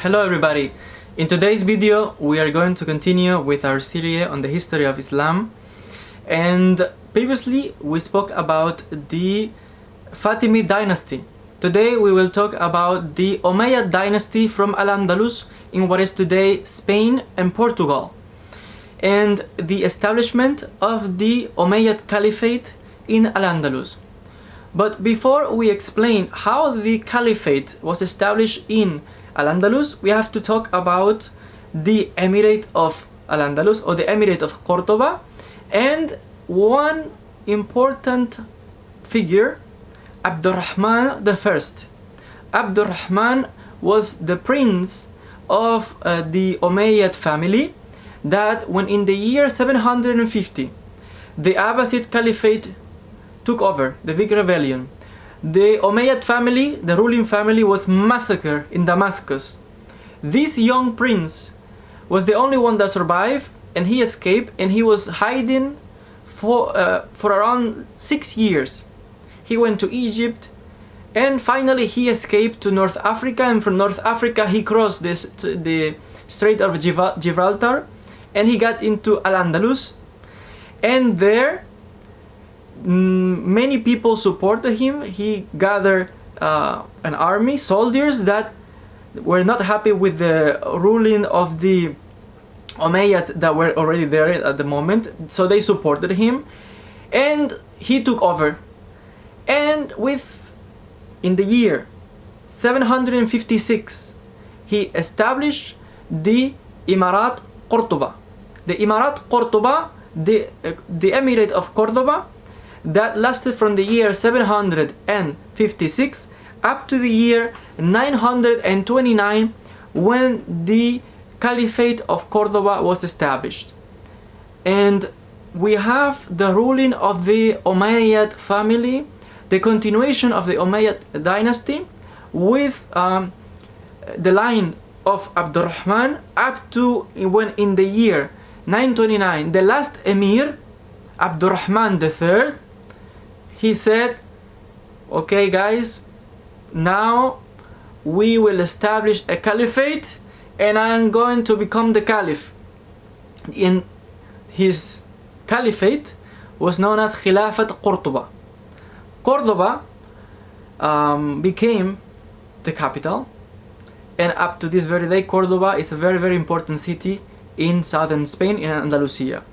Hello everybody! In today's video we are going to continue with our series on the history of Islam, and previously we spoke about the Fatimid dynasty. Today we will talk about the Umayyad dynasty from Al-Andalus in what is today Spain and Portugal, and the establishment of the Umayyad Caliphate in Al-Andalus. But before we explain how the Caliphate was established in Al-Andalus, we have to talk about the Emirate of Al-Andalus, or the Emirate of Cordoba, and one important figure, Abdurrahman I. Abdurrahman was the prince of the Umayyad family that when in the year 750 the Abbasid Caliphate took over, the big rebellion. The Umayyad family, the ruling family, was massacred in Damascus. This young prince was the only one that survived, and he escaped, and he was hiding for around 6 years. He went to Egypt, and finally he escaped to North Africa, and from North Africa he crossed the Strait of Gibraltar, and he got into Al-Andalus, and there many people supported him. He gathered an army, soldiers that were not happy with the ruling of the Umayyads that were already there at the moment, so they supported him, and he took over. And in the year 756 he established the Imarat Qurtuba. The Imarat Qurtuba, the Emirate of Cordoba, that lasted from the year 756 up to the year 929, when the Caliphate of Cordoba was established. And we have the ruling of the Umayyad family, the continuation of the Umayyad dynasty, with the line of Abdurrahman up to when in the year 929 the last Emir, Abdurrahman III, he said, okay guys, now we will establish a caliphate and I am going to become the caliph. In his caliphate was known as Khilafat Qurtuba. Cordoba became the capital, and up to this very day Cordoba is a very, very important city in southern Spain, in Andalusia.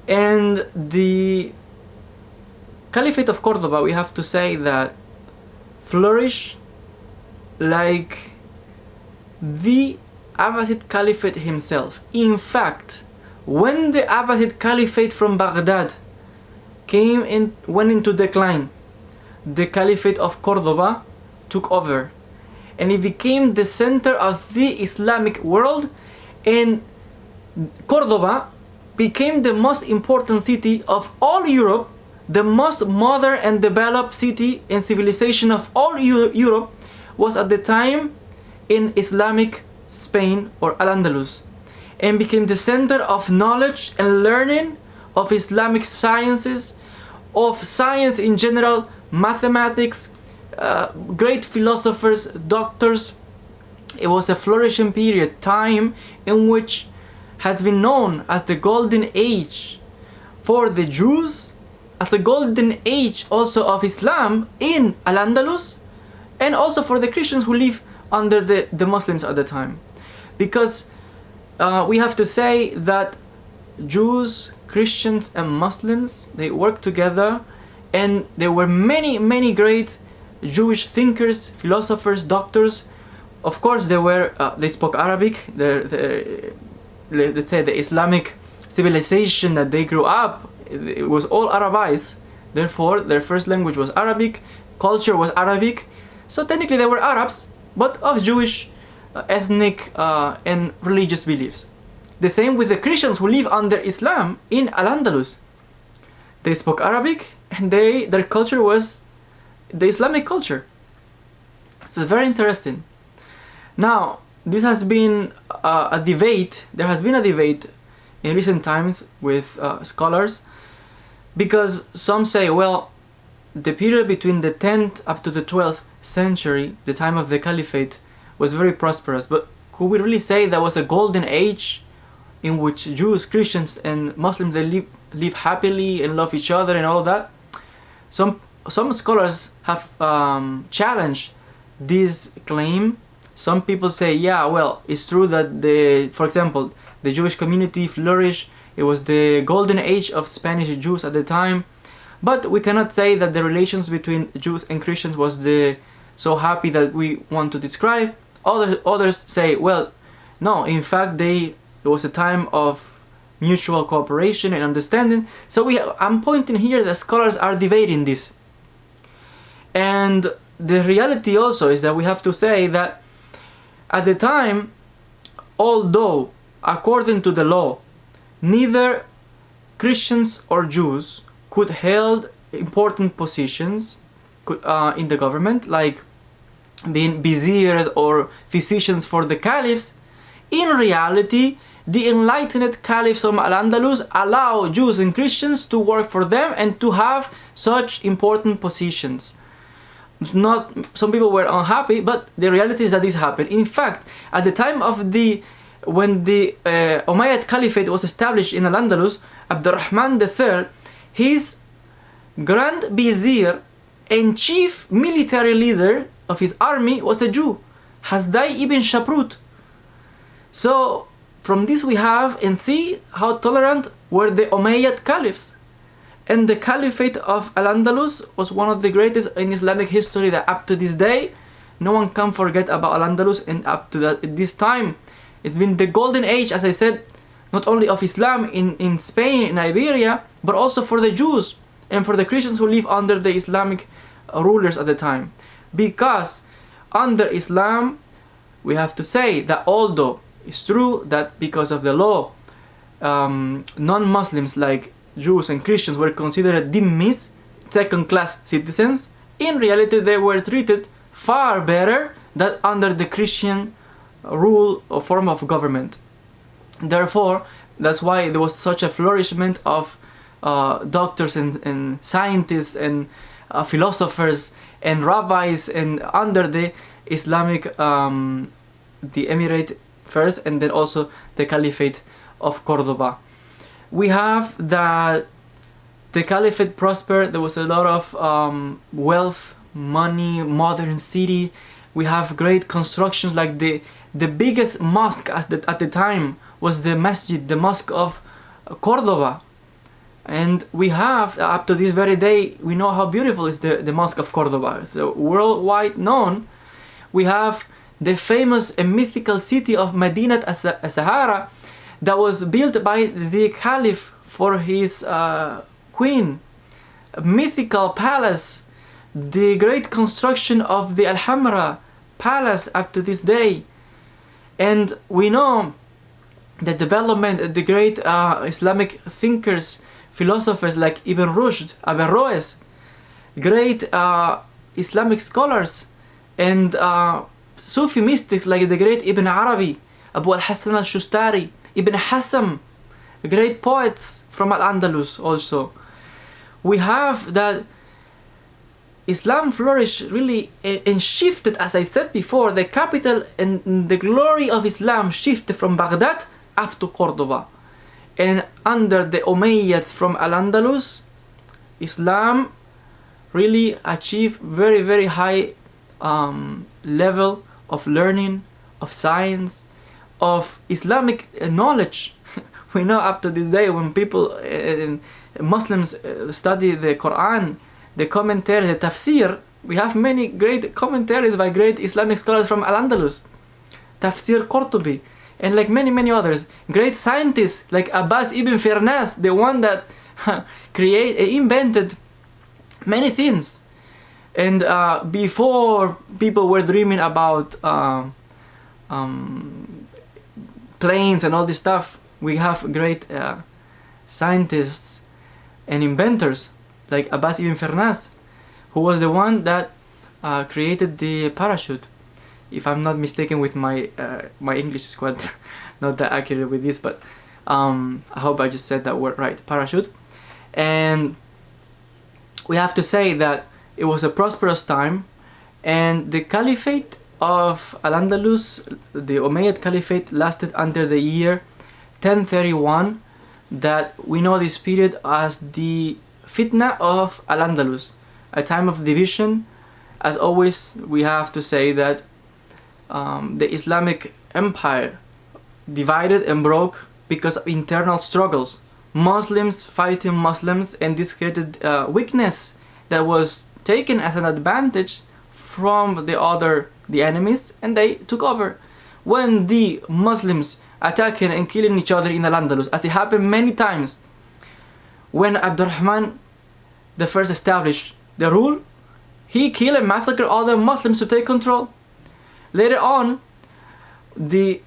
And the Caliphate of Cordoba, we have to say that flourished like the Abbasid Caliphate himself. In fact, when the Abbasid Caliphate from Baghdad went into decline, the Caliphate of Cordoba took over, and it became the center of the Islamic world, and Cordoba became the most important city of all Europe, the most modern and developed city and civilization of all Europe was at the time in Islamic Spain, or Al-Andalus, and became the center of knowledge and learning of Islamic sciences, of science in general, mathematics, great philosophers, doctors. It was a flourishing period, time in which has been known as the golden age for the Jews, as a golden age also of Islam in Al-Andalus, and also for the Christians who live under the Muslims at the time. Because we have to say that Jews, Christians and Muslims, they worked together, and there were many, many great Jewish thinkers, philosophers, doctors. Of course they spoke Arabic. Let's say the Islamic civilization that they grew up, it was all Arabized, therefore their first language was Arabic, culture was Arabic, so technically they were Arabs, but of Jewish ethnic and religious beliefs. The same with the Christians who live under Islam in Al-Andalus. They spoke Arabic, and their culture was the Islamic culture. So very interesting. Now, this has been a debate, there has been a debate in recent times with scholars, because some say, well, the period between the 10th up to the 12th century, the time of the Caliphate, was very prosperous, but could we really say there was a golden age in which Jews, Christians, and Muslims they live happily and love each other and all that? Some scholars have challenged this claim. Some people say, yeah, well, it's true that for example, the Jewish community flourished. It was the golden age of Spanish Jews at the time. But we cannot say that the relations between Jews and Christians was so happy that we want to describe. Others say, well, no, in fact, it was a time of mutual cooperation and understanding. So I'm pointing here that scholars are debating this. And the reality also is that we have to say that at the time, although according to the law, neither Christians or Jews could hold important positions in the government, like being viziers or physicians for the caliphs, in reality, the enlightened caliphs of Al-Andalus allow Jews and Christians to work for them and to have such important positions. Some people were unhappy, but the reality is that this happened. In fact, at the time of when the Umayyad Caliphate was established in Al-Andalus, Abdurrahman III, his Grand Vizier and chief military leader of his army was a Jew, Hasdai ibn Shaprut. So from this we have and see how tolerant were the Umayyad Caliphs. And the Caliphate of Al-Andalus was one of the greatest in Islamic history that up to this day, no one can forget about Al-Andalus, and up to this time, it's been the golden age, as I said, not only of Islam in Spain, in Iberia, but also for the Jews and for the Christians who live under the Islamic rulers at the time. Because under Islam, we have to say that although it's true that because of the law, non-Muslims like Jews and Christians were considered dhimmis, second-class citizens, in reality they were treated far better than under the Christian rule or form of government. Therefore, that's why there was such a flourishment of doctors and scientists and philosophers and rabbis and under the Islamic, the Emirate first, and then also the Caliphate of Cordoba. We have that the Caliphate prospered. There was a lot of wealth, money, modern city. We have great constructions, like the biggest mosque at the time was the masjid, the mosque of Cordoba. And we have, up to this very day, we know how beautiful is the mosque of Cordoba. It's worldwide known. We have the famous and mythical city of Medinat as-Sahara that was built by the Caliph for his queen. A mythical palace, the great construction of the Al-Hamra palace up to this day. And we know the development, the great Islamic thinkers, philosophers like Ibn Rushd, Averroes, great Islamic scholars, and Sufi mystics like the great Ibn Arabi, Abu al-Hasan al-Shustari, Ibn Hassam, great poets from Al-Andalus also. We have that Islam flourished really and shifted, as I said before, the capital and the glory of Islam shifted from Baghdad up to Cordoba. And under the Umayyads from Al-Andalus, Islam really achieved very, very high level of learning, of science, of Islamic knowledge. We know up to this day when people, Muslims study the Quran, the commentary, the tafsir, we have many great commentaries by great Islamic scholars from Al-Andalus. Tafsir Qurtubi, and like many others. Great scientists like Abbas ibn Firnas, the one that invented many things. And before people were dreaming about planes and all this stuff, we have great scientists and inventors like Abbas ibn Firnas, who was the one that created the parachute. If I'm not mistaken with my English is quite not that accurate with this, but I hope I just said that word right, parachute. And we have to say that it was a prosperous time, and the Caliphate of Al-Andalus, the Umayyad Caliphate, lasted until the year 1031, that we know this period as the Fitna of Al-Andalus, a time of division. As always, we have to say that the Islamic Empire divided and broke because of internal struggles. Muslims fighting Muslims, and this created weakness that was taken as an advantage from the enemies, and they took over. When the Muslims attacking and killing each other in Al-Andalus, as it happened many times, when Abdurrahman the first established the rule, he killed and massacred other Muslims to take control. Later on, the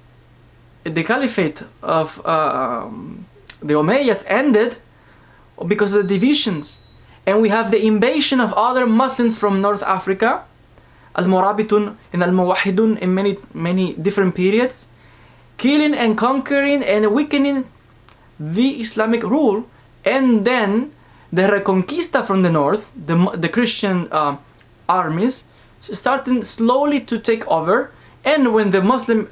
Caliphate of the Umayyads ended because of the divisions, and we have the invasion of other Muslims from North Africa, Al-Murabitun and Al-Muwahhidun, in many different periods, killing and conquering and weakening the Islamic rule. And then the Reconquista from the north, the Christian armies starting slowly to take over, and when the Muslim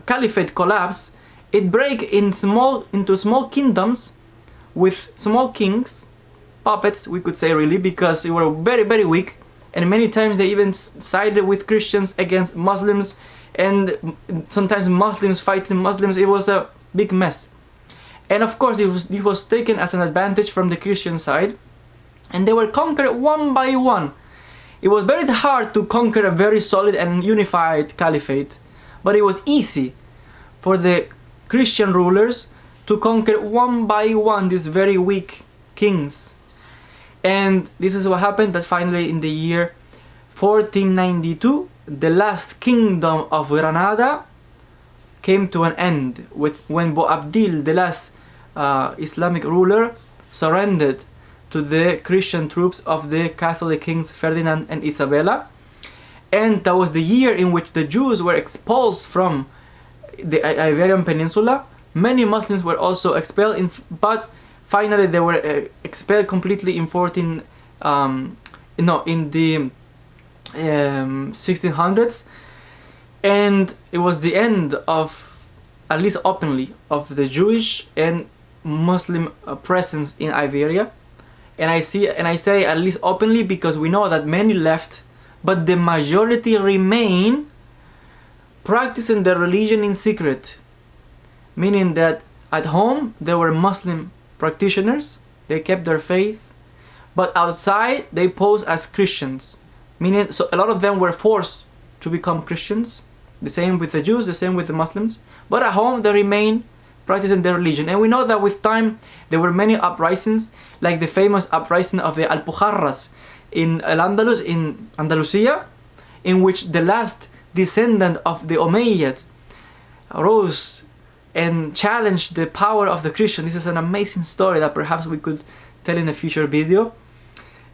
Caliphate collapsed, it break into small kingdoms with small kings, puppets we could say, really, because they were very, very weak, and many times they even sided with Christians against Muslims, and sometimes Muslims fighting Muslims. It was a big mess. And of course it was taken as an advantage from the Christian side, and they were conquered one by one. It was very hard to conquer a very solid and unified caliphate, but it was easy for the Christian rulers to conquer one by one these very weak kings. And this is what happened, that finally in the year 1492, the last kingdom of Granada came to an end when Boabdil, the last Islamic ruler, surrendered to the Christian troops of the Catholic kings Ferdinand and Isabella. And that was the year in which the Jews were expulsed from the Iberian Peninsula. Many Muslims were also expelled, but finally they were expelled completely in the 1600s, and it was the end of, at least openly, of the Jewish and Muslim presence in Iberia. And I say at least openly because we know that many left, but the majority remain practicing their religion in secret, meaning that at home there were Muslim practitioners, they kept their faith, but outside they posed as Christians, meaning so a lot of them were forced to become Christians. The same with the Jews, the same with the Muslims, but at home they remain practicing their religion. And we know that with time there were many uprisings, like the famous uprising of the Alpujarras in Al-Andalus, in Andalusia, in which the last descendant of the Umayyads rose and challenged the power of the Christian. This is an amazing story that perhaps we could tell in a future video.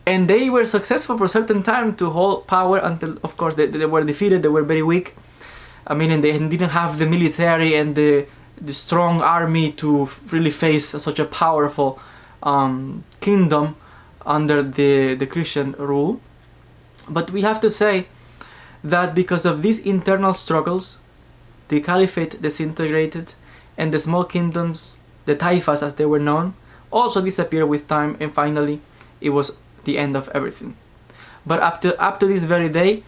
And they were successful for a certain time to hold power until, of course, they were defeated. They were very weak. I mean, they didn't have the military and the strong army to really face such a powerful kingdom under the Christian rule. But we have to say that because of these internal struggles, the caliphate disintegrated, and the small kingdoms, the taifas as they were known, also disappeared with time, and finally it was the end of everything. But up to this very day,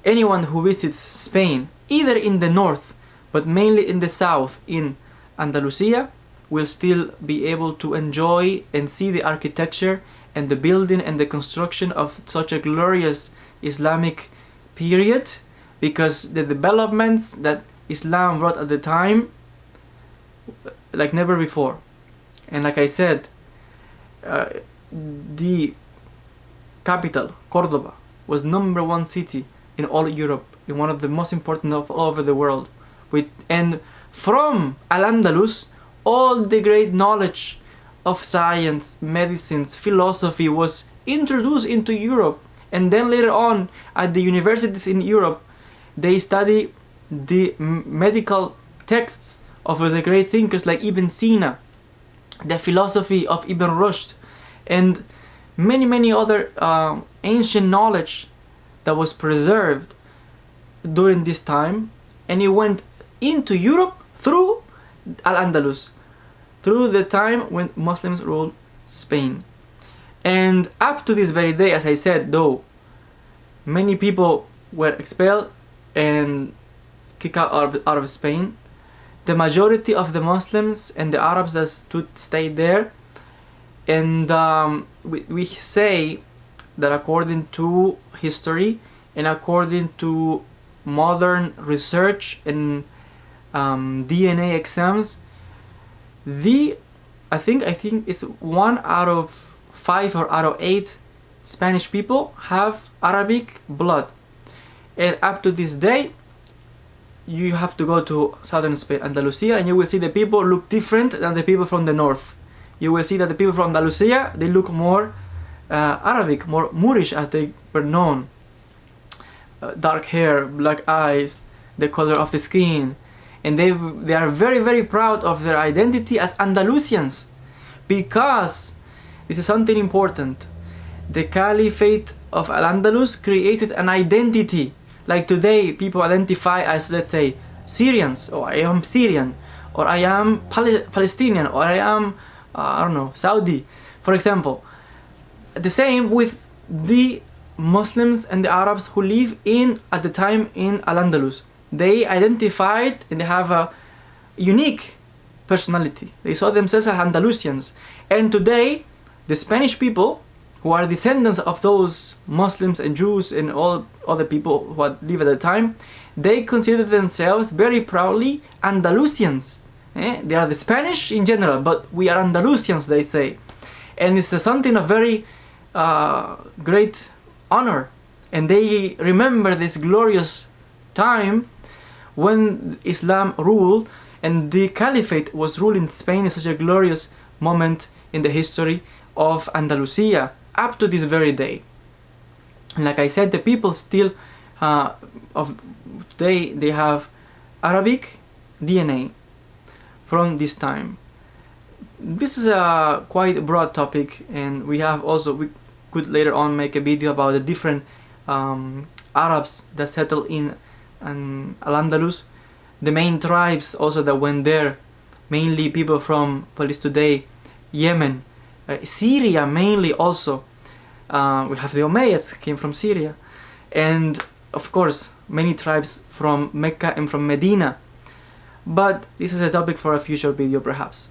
anyone who visits Spain, either in the north but mainly in the south, in Andalusia, will still be able to enjoy and see the architecture and the building and the construction of such a glorious Islamic period, because the developments that Islam brought at the time, like never before. And like I said, the capital, Cordoba, was #1 city in all Europe, in one of the most important of all over the world. And from Al-Andalus, all the great knowledge of science, medicines, philosophy was introduced into Europe. And then later on, at the universities in Europe, they study the medical texts of the great thinkers like Ibn Sina, the philosophy of Ibn Rushd, and many other ancient knowledge that was preserved during this time, and it went into Europe through Al-Andalus, through the time when Muslims ruled Spain. And up to this very day, as I said, though, many people were expelled and kicked out of Spain, the majority of the Muslims and the Arabs that stayed there, and we say that according to history and according to modern research and DNA exams, I think it's 1 out of 5 or out of 8 Spanish people have Arabic blood. And up to this day, you have to go to southern Spain, Andalusia, and you will see the people look different than the people from the north. You will see that the people from Andalusia, they look more Arabic, more Moorish as they were known. Dark hair, black eyes, the color of the skin, and they are very, very proud of their identity as Andalusians, because this is something important. The Caliphate of Al-Andalus created an identity. Like today, people identify as, let's say, Syrians, or I am Syrian, or I am Palestinian, or I am, I don't know, Saudi, for example. The same with the Muslims and the Arabs who live at the time in Al-Andalus. They identified and they have a unique personality. They saw themselves as Andalusians. And today, the Spanish people, who are descendants of those Muslims and Jews and all other people who live at the time, they consider themselves very proudly Andalusians. They are the Spanish in general, but we are Andalusians, they say. And it's something of very great honor. And they remember this glorious time when Islam ruled and the Caliphate was ruling Spain in such a glorious moment in the history of Andalusia, up to this very day. And like I said, the people still of today, they have Arabic DNA from this time. This is a quite broad topic, and we could later on make a video about the different Arabs that settled in Al-Andalus, the main tribes also that went there, mainly people from what is today Yemen, Syria mainly also. We have the Umayyads came from Syria, and of course many tribes from Mecca and from Medina. But this is a topic for a future video perhaps.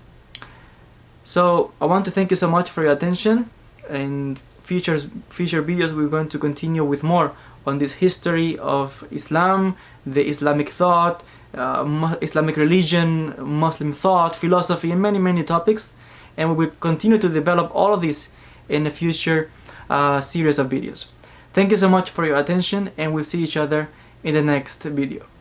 So I want to thank you so much for your attention. In future videos we're going to continue with more on this history of Islam, the Islamic thought, Islamic religion, Muslim thought, philosophy, and many topics. And we will continue to develop all of this in a future series of videos. Thank you so much for your attention, and we'll see each other in the next video.